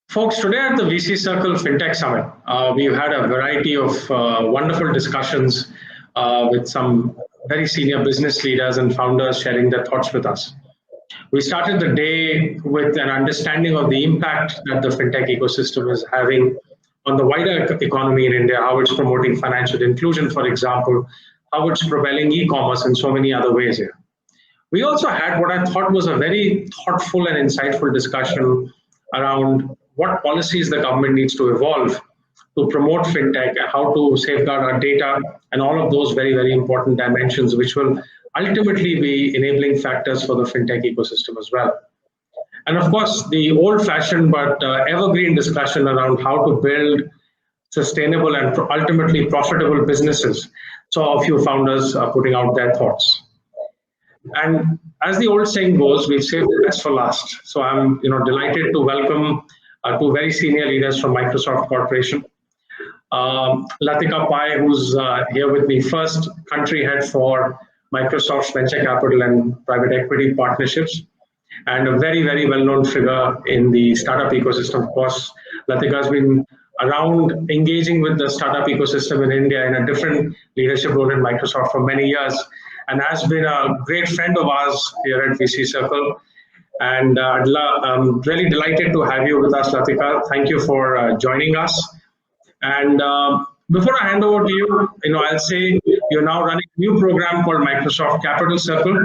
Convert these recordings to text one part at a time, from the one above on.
Folks, today at the VC Circle FinTech Summit, we've had a variety of wonderful discussions with some very senior business leaders and founders sharing their thoughts with us. We started the day with an understanding of the impact that the FinTech ecosystem is having on the wider economy in India, how it's promoting financial inclusion, for example, how it's propelling e-commerce and so many other ways here. We also had what I thought was a very thoughtful and insightful discussion around what policies the government needs to evolve to promote fintech, how to safeguard our data, and all of those very, very important dimensions, which will ultimately be enabling factors for the fintech ecosystem as well. And of course, the old-fashioned but evergreen discussion around how to build sustainable and ultimately profitable businesses. So a few founders are putting out their thoughts. And as the old saying goes, we've saved the best for last. So I'm delighted to welcome two very senior leaders from Microsoft Corporation. Latika Pai, who's here with me, first country head for Microsoft's venture capital and private equity partnerships, and a very, very well-known figure in the startup ecosystem. Of course, Latika has been around engaging with the startup ecosystem in India in a different leadership role in Microsoft for many years, and has been a great friend of ours here at VC Circle. And I'm really delighted to have you with us, Latika. Thank you for joining us. And before I hand over to you, I'll say you're now running a new program called Microsoft Capital Circle,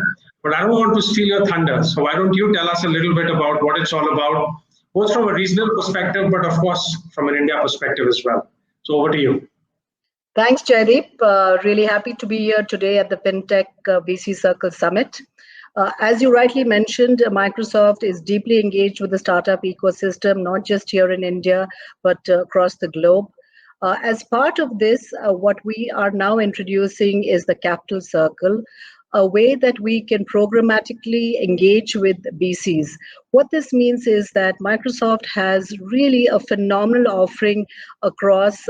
but I don't want to steal your thunder. So why don't you tell us a little bit about what it's all about, both from a regional perspective, but of course, from an India perspective as well. So over to you. Thanks, Jaideep. Really happy to be here today at the FinTech VC Circle Summit. As you rightly mentioned, Microsoft is deeply engaged with the startup ecosystem, not just here in India, but across the globe. As part of this, what we are now introducing is the Capital Circle, a way that we can programmatically engage with VCs. What this means is that Microsoft has really a phenomenal offering across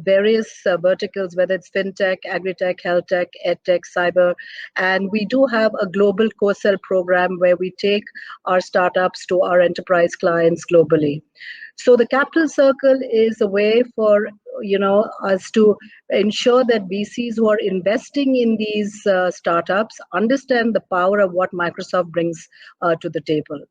various verticals, whether it's fintech, agri-tech, health tech, edtech, cyber, and we do have a global co-sell program where we take our startups to our enterprise clients globally. So the Capital Circle is a way for us to ensure that VCs who are investing in these startups understand the power of what Microsoft brings to the table.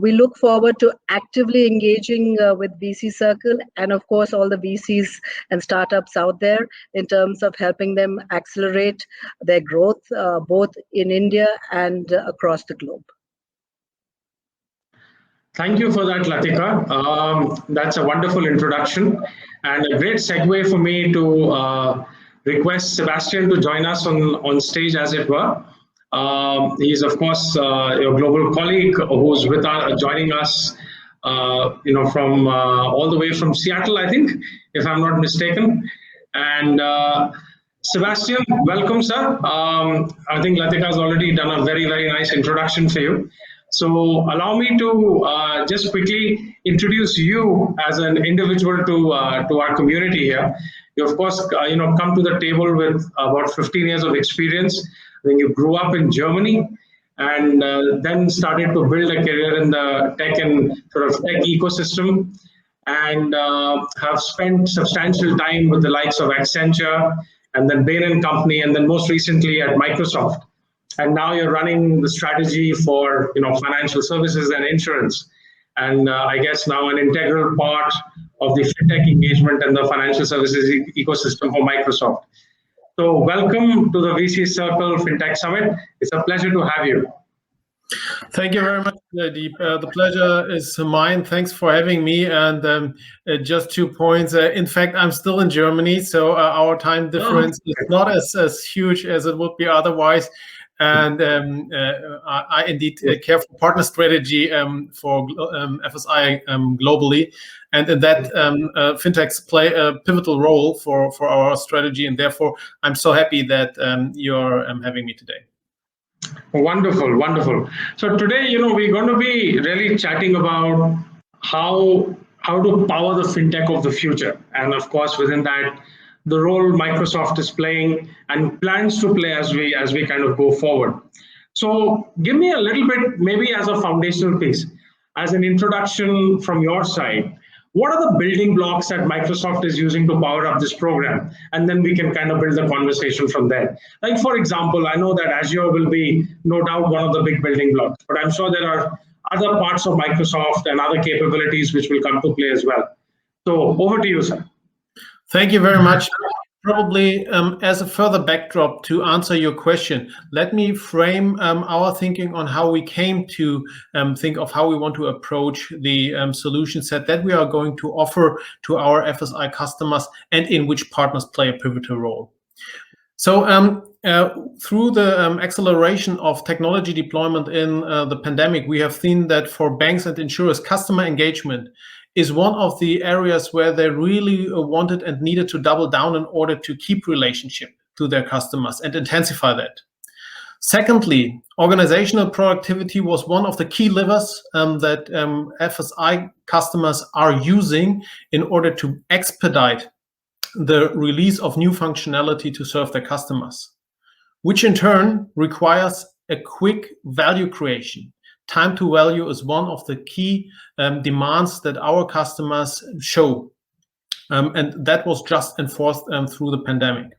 We look forward to actively engaging with VC Circle and, of course, all the VCs and startups out there in terms of helping them accelerate their growth, both in India and across the globe. Thank you for that, Latika. That's a wonderful introduction and a great segue for me to request Sebastian to join us on stage, as it were. He's, of course, your global colleague who's with us, joining us, from all the way from Seattle, I think, if I'm not mistaken. And Sebastian, welcome, sir. I think Latika has already done a very, very nice introduction for you. So allow me to just quickly introduce you as an individual to our community here. You, of course, come to the table with about 15 years of experience. Then you grew up in Germany and then started to build a career in the tech and sort of tech ecosystem, and have spent substantial time with the likes of Accenture and then Bain & Company, and then most recently at Microsoft. And now you're running the strategy for financial services and insurance, and I guess now an integral part of the fintech engagement and the financial services ecosystem for Microsoft. So welcome to the VC Circle FinTech Summit. It's a pleasure to have you. Thank you very much, Deep. The pleasure is mine. Thanks for having me. And just 2 points. In fact, I'm still in Germany, so our time difference is not as huge as it would be otherwise. And I indeed care for partner strategy for FSI globally. And in that, fintechs play a pivotal role for our strategy. And therefore, I'm so happy that you're having me today. Wonderful, wonderful. So today, we're going to be really chatting about how to power the fintech of the future. And of course, within that, the role Microsoft is playing and plans to play as we kind of go forward. So give me a little bit, maybe as a foundational piece, as an introduction from your side, what are the building blocks that Microsoft is using to power up this program? And then we can kind of build the conversation from there. Like, for example, I know that Azure will be no doubt one of the big building blocks, but I'm sure there are other parts of Microsoft and other capabilities which will come to play as well. So over to you, sir. Thank you very much. Probably as a further backdrop to answer your question, let me frame our thinking on how we came to think of how we want to approach the solution set that we are going to offer to our FSI customers and in which partners play a pivotal role. So through the acceleration of technology deployment in the pandemic, we have seen that for banks and insurers, customer engagement is one of the areas where they really wanted and needed to double down in order to keep relationship to their customers and intensify that. Secondly, organizational productivity was one of the key levers that FSI customers are using in order to expedite the release of new functionality to serve their customers, which in turn requires a quick value creation. Time to value is one of the key demands that our customers show. And that was just enforced through the pandemic.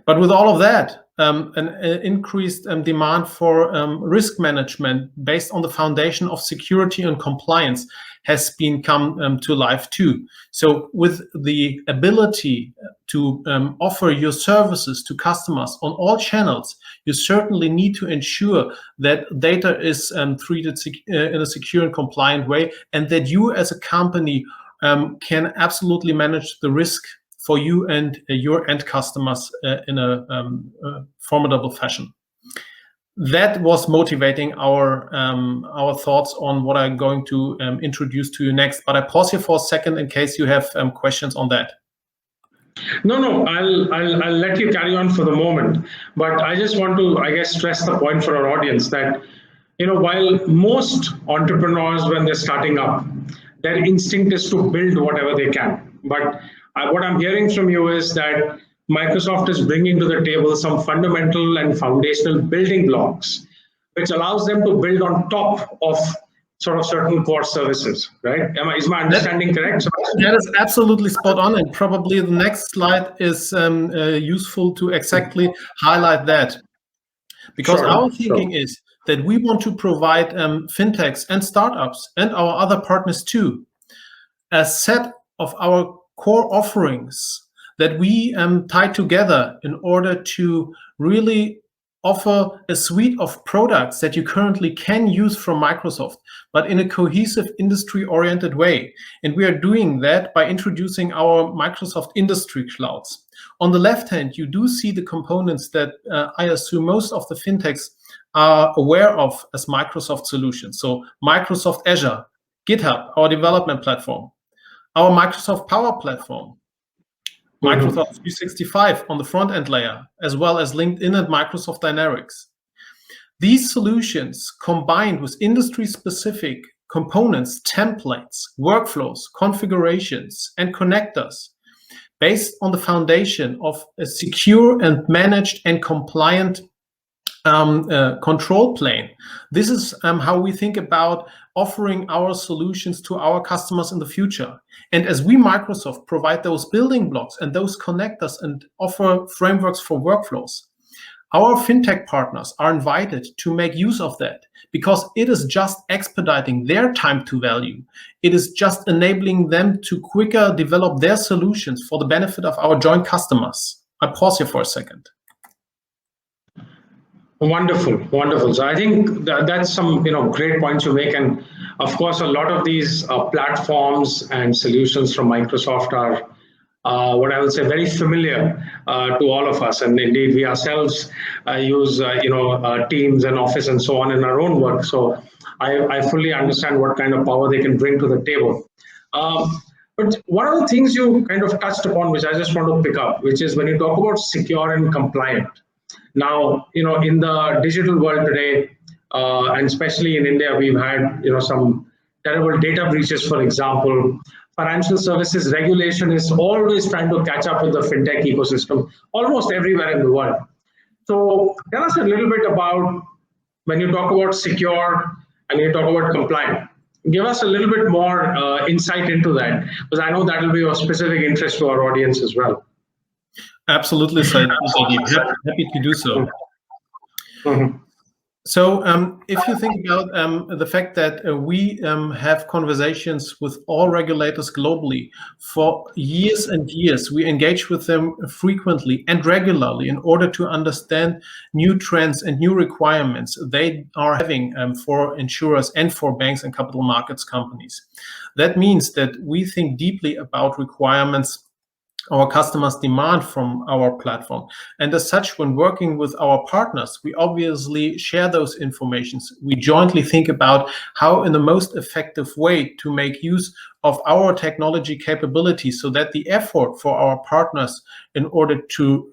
But with all of that, an increased demand for risk management based on the foundation of security and compliance has been come to life too. So with the ability to offer your services to customers on all channels, you certainly need to ensure that data is treated in a secure and compliant way, and that you as a company can absolutely manage the risk for you and your end customers in a formidable fashion. That was motivating our thoughts on what I'm going to introduce to you next. But I pause here for a second in case you have questions on that. No, I'll let you carry on for the moment. But I just want to, I guess, stress the point for our audience that, you know, while most entrepreneurs, when they're starting up, their instinct is to build whatever they can. But what I'm hearing from you is that Microsoft is bringing to the table some fundamental and foundational building blocks, which allows them to build on top of sort of certain core services, right? Is my understanding correct? That is absolutely spot on, and probably the next slide is useful to exactly highlight that. Because our thinking is that we want to provide fintechs and startups and our other partners too a set of our core offerings that we tie together in order to really offer a suite of products that you currently can use from Microsoft, but in a cohesive industry-oriented way. And we are doing that by introducing our Microsoft Industry Clouds. On the left hand, you do see the components that I assume most of the fintechs are aware of as Microsoft solutions. So Microsoft Azure, GitHub, our development platform, our Microsoft Power Platform, Microsoft 365 on the front-end layer, as well as LinkedIn and Microsoft Dynamics. These solutions, combined with industry-specific components, templates, workflows, configurations, and connectors, based on the foundation of a secure and managed and compliant control plane. This is how we think about offering our solutions to our customers in the future. And as we, Microsoft, provide those building blocks and those connectors and offer frameworks for workflows, our fintech partners are invited to make use of that, because it is just expediting their time to value. It is just enabling them to quicker develop their solutions for the benefit of our joint customers. I pause here for a second. Wonderful, wonderful. So I think that's some great points you make, and of course a lot of these platforms and solutions from Microsoft are what I would say very familiar to all of us, and indeed we ourselves use Teams and Office and so on in our own work. So I fully understand what kind of power they can bring to the table. But one of the things you kind of touched upon, which I just want to pick up, which is when you talk about secure and compliant. Now, in the digital world today, and especially in India, we've had, some terrible data breaches, for example. Financial services regulation is always trying to catch up with the fintech ecosystem, almost everywhere in the world. So tell us a little bit about when you talk about secure and you talk about compliant, give us a little bit more insight into that, because I know that will be of specific interest to our audience as well. Absolutely, Sadeep. Happy to do so. Mm-hmm. So if you think about the fact that we have conversations with all regulators globally for years and years, we engage with them frequently and regularly in order to understand new trends and new requirements they are having for insurers and for banks and capital markets companies. That means that we think deeply about requirements our customers demand from our platform. And as such, when working with our partners, we obviously share those informations. We jointly think about how in the most effective way to make use of our technology capabilities so that the effort for our partners in order to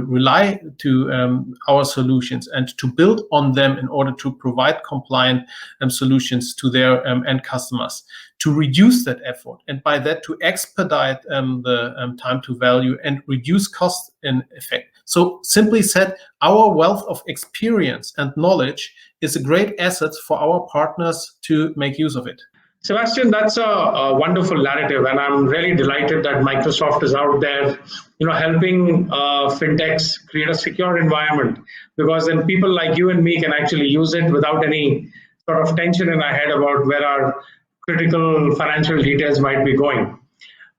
rely to our solutions and to build on them in order to provide compliant solutions to their end customers, to reduce that effort, and by that to expedite the time to value and reduce cost in effect. So simply said, our wealth of experience and knowledge is a great asset for our partners to make use of it. Sebastian, that's a wonderful narrative, and I'm really delighted that Microsoft is out there, helping fintechs create a secure environment, because then people like you and me can actually use it without any sort of tension in our head about where our critical financial details might be going.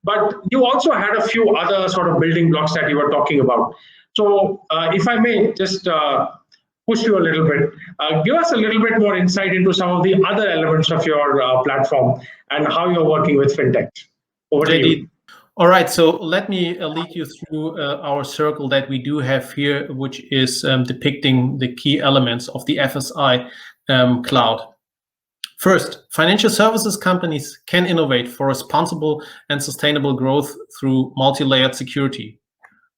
But you also had a few other sort of building blocks that you were talking about. So if I may just push you a little bit, give us a little bit more insight into some of the other elements of your platform and how you're working with fintech. Over to you. All right, so let me lead you through our circle that we do have here, which is depicting the key elements of the FSI cloud. First, financial services companies can innovate for responsible and sustainable growth through multi-layered security,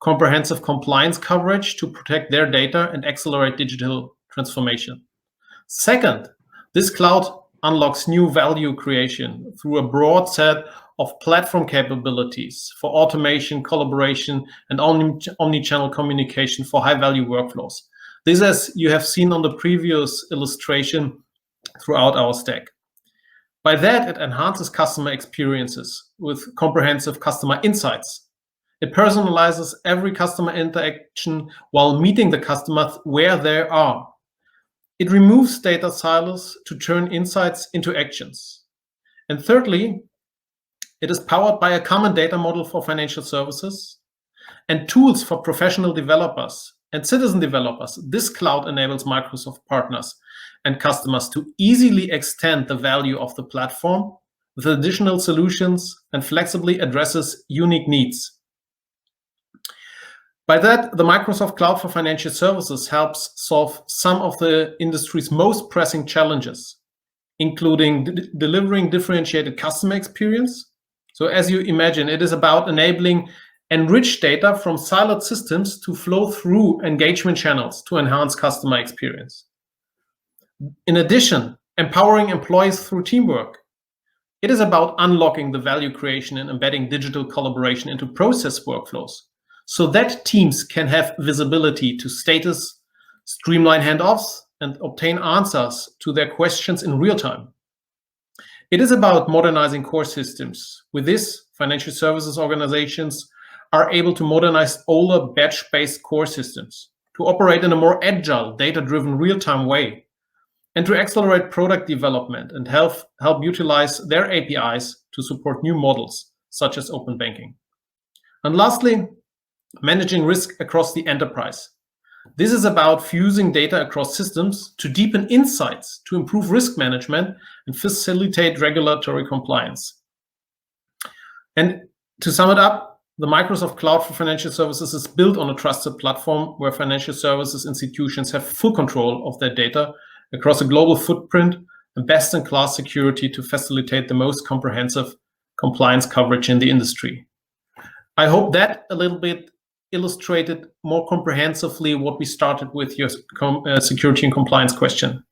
comprehensive compliance coverage to protect their data and accelerate digital transformation. Second, this cloud unlocks new value creation through a broad set of platform capabilities for automation, collaboration, and omni-channel communication for high-value workflows. This, as you have seen on the previous illustration, throughout our stack. By that, it enhances customer experiences with comprehensive customer insights. It personalizes every customer interaction while meeting the customer where they are. It removes data silos to turn insights into actions. And thirdly, it is powered by a common data model for financial services and tools for professional developers and citizen developers. This cloud enables Microsoft partners and customers to easily extend the value of the platform with additional solutions and flexibly addresses unique needs. By that, the Microsoft Cloud for Financial Services helps solve some of the industry's most pressing challenges, including delivering differentiated customer experience. So as you imagine, it is about enabling enriched data from siloed systems to flow through engagement channels to enhance customer experience. In addition, empowering employees through teamwork. It is about unlocking the value creation and embedding digital collaboration into process workflows so that teams can have visibility to status, streamline handoffs, and obtain answers to their questions in real time. It is about modernizing core systems. With this, financial services organizations are able to modernize older batch-based core systems to operate in a more agile, data-driven, real-time way, and to accelerate product development and help utilize their APIs to support new models, such as open banking. And lastly, managing risk across the enterprise. This is about fusing data across systems to deepen insights, to improve risk management, and facilitate regulatory compliance. And to sum it up, the Microsoft Cloud for Financial Services is built on a trusted platform where financial services institutions have full control of their data across a global footprint and best-in-class security to facilitate the most comprehensive compliance coverage in the industry. I hope that a little bit illustrated more comprehensively what we started with your security and compliance question.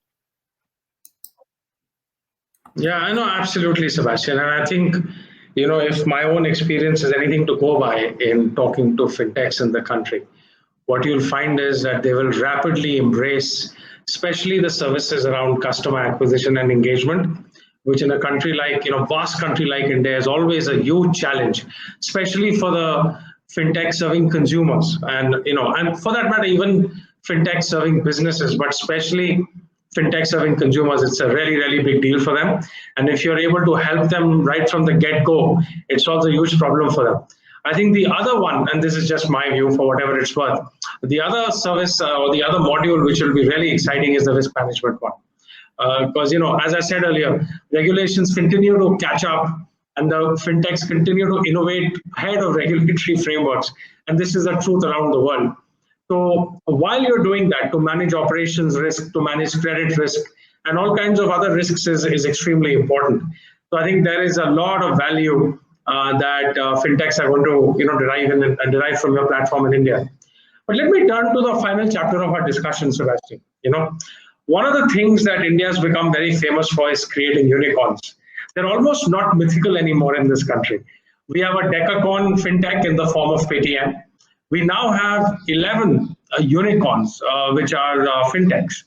Yeah, I know, absolutely, Sebastian. And I think, if my own experience is anything to go by in talking to fintechs in the country, what you'll find is that they will rapidly embrace, especially the services around customer acquisition and engagement, which in a country like, vast country like India is always a huge challenge, especially for the fintech serving consumers and for that matter, even fintech serving businesses, but especially fintech serving consumers. It's a really, really big deal for them. And if you're able to help them right from the get-go, it solves a huge problem for them. I think the other one, and this is just my view for whatever it's worth, the other service or the other module which will be really exciting is the risk management one. Because, as I said earlier, regulations continue to catch up and the fintechs continue to innovate ahead of regulatory frameworks. And this is the truth around the world. So while you're doing that, to manage operations risk, to manage credit risk, and all kinds of other risks is extremely important. So I think there is a lot of value that fintechs are going to derive from your platform in India. But let me turn to the final chapter of our discussion, Sebastian. One of the things that India has become very famous for is creating unicorns. They're almost not mythical anymore in this country. We have a decacorn fintech in the form of Paytm. We now have 11 unicorns, which are fintechs.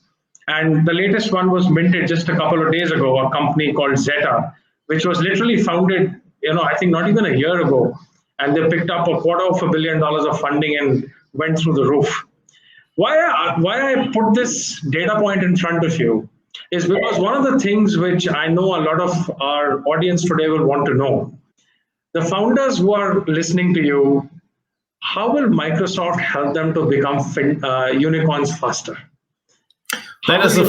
And the latest one was minted just a couple of days ago, a company called Zeta, which was literally founded, I think not even a year ago. And they picked up $250 million of funding and went through the roof. Why I put this data point in front of you is because one of the things which I know a lot of our audience today will want to know, the founders who are listening to you, how will Microsoft help them to become unicorns faster? That is a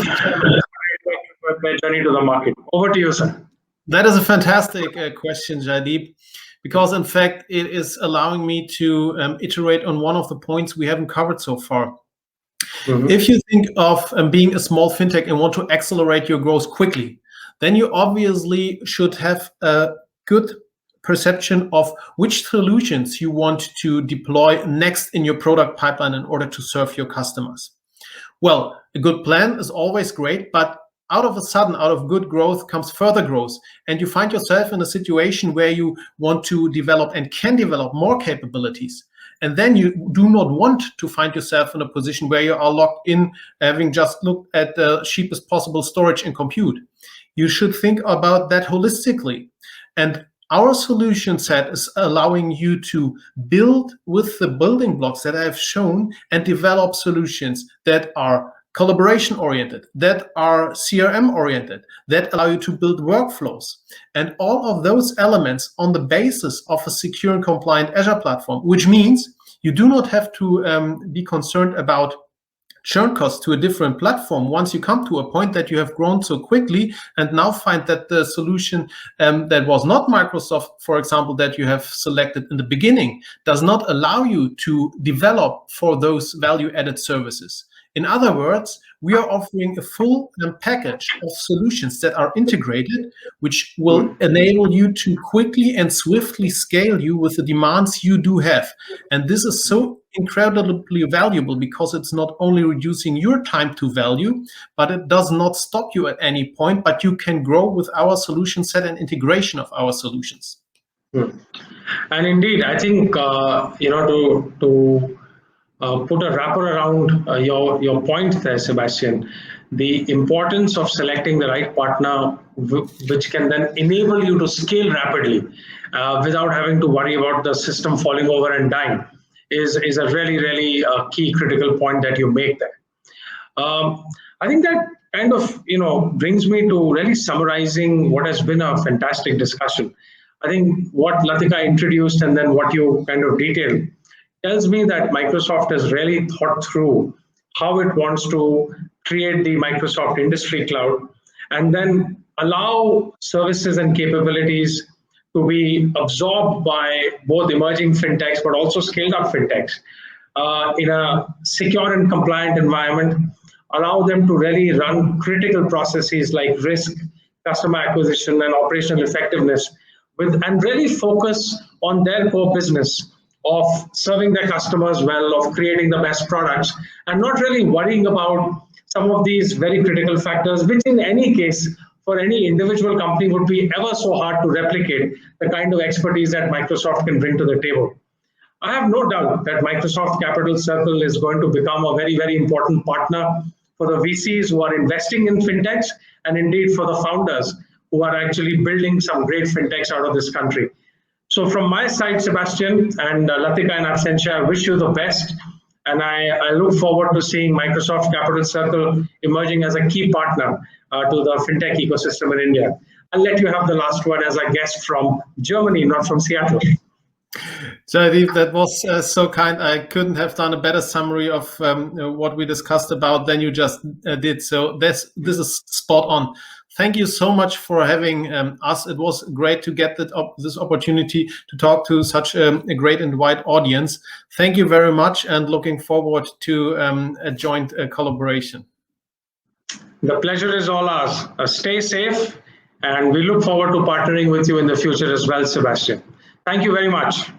journey to the market. Over to you, sir. That is a fantastic question, Jaideep, because in fact, it is allowing me to iterate on one of the points we haven't covered so far. Mm-hmm. If you think of being a small fintech and want to accelerate your growth quickly, then you obviously should have a good perception of which solutions you want to deploy next in your product pipeline in order to serve your customers. Well, a good plan is always great, but out of good growth comes further growth. And you find yourself in a situation where you want to develop and can develop more capabilities. And then you do not want to find yourself in a position where you are locked in, having just looked at the cheapest possible storage and compute. You should think about that holistically. And our solution set is allowing you to build with the building blocks that I've shown and develop solutions that are collaboration oriented, that are CRM oriented, that allow you to build workflows. And all of those elements on the basis of a secure and compliant Azure platform, which means you do not have to be concerned about churn costs to a different platform once you come to a point that you have grown so quickly and now find that the solution that was not Microsoft, for example, that you have selected in the beginning, does not allow you to develop for those value-added services. In other words, we are offering a full package of solutions that are integrated, which will enable you to quickly and swiftly scale you with the demands you do have. And this is so incredibly valuable because it's not only reducing your time to value, but it does not stop you at any point, but you can grow with our solution set and integration of our solutions. And indeed, I think, to put a wrapper around your point there, Sebastian, the importance of selecting the right partner, which can then enable you to scale rapidly without having to worry about the system falling over and dying, is a really, really key critical point that you make there. I think that kind of brings me to really summarizing what has been a fantastic discussion. I think what Latika introduced and then what you kind of detailed tells me that Microsoft has really thought through how it wants to create the Microsoft Industry Cloud and then allow services and capabilities to be absorbed by both emerging fintechs, but also scaled up fintechs in a secure and compliant environment, allow them to really run critical processes like risk, customer acquisition, and operational effectiveness, and really focus on their core business of serving their customers well, of creating the best products, and not really worrying about some of these very critical factors, which in any case, for any individual company would be ever so hard to replicate the kind of expertise that Microsoft can bring to the table. I have no doubt that Microsoft Capital Circle is going to become a very, very important partner for the VCs who are investing in fintechs, and indeed for the founders who who are actually building some great fintechs out of this country. So from my side, Sebastian and Latika and Absentia, I wish you the best. And I look forward to seeing Microsoft Capital Circle emerging as a key partner to the fintech ecosystem in India. I'll let you have the last word as a guest from Germany, not from Seattle. Jaideep, that was so kind. I couldn't have done a better summary of what we discussed about than you just did. So this is spot on. Thank you so much for having us. It was great to get this opportunity to talk to such a great and wide audience. Thank you very much, and looking forward to a joint collaboration. The pleasure is all ours. Stay safe, and we look forward to partnering with you in the future as well, Sebastian. Thank you very much.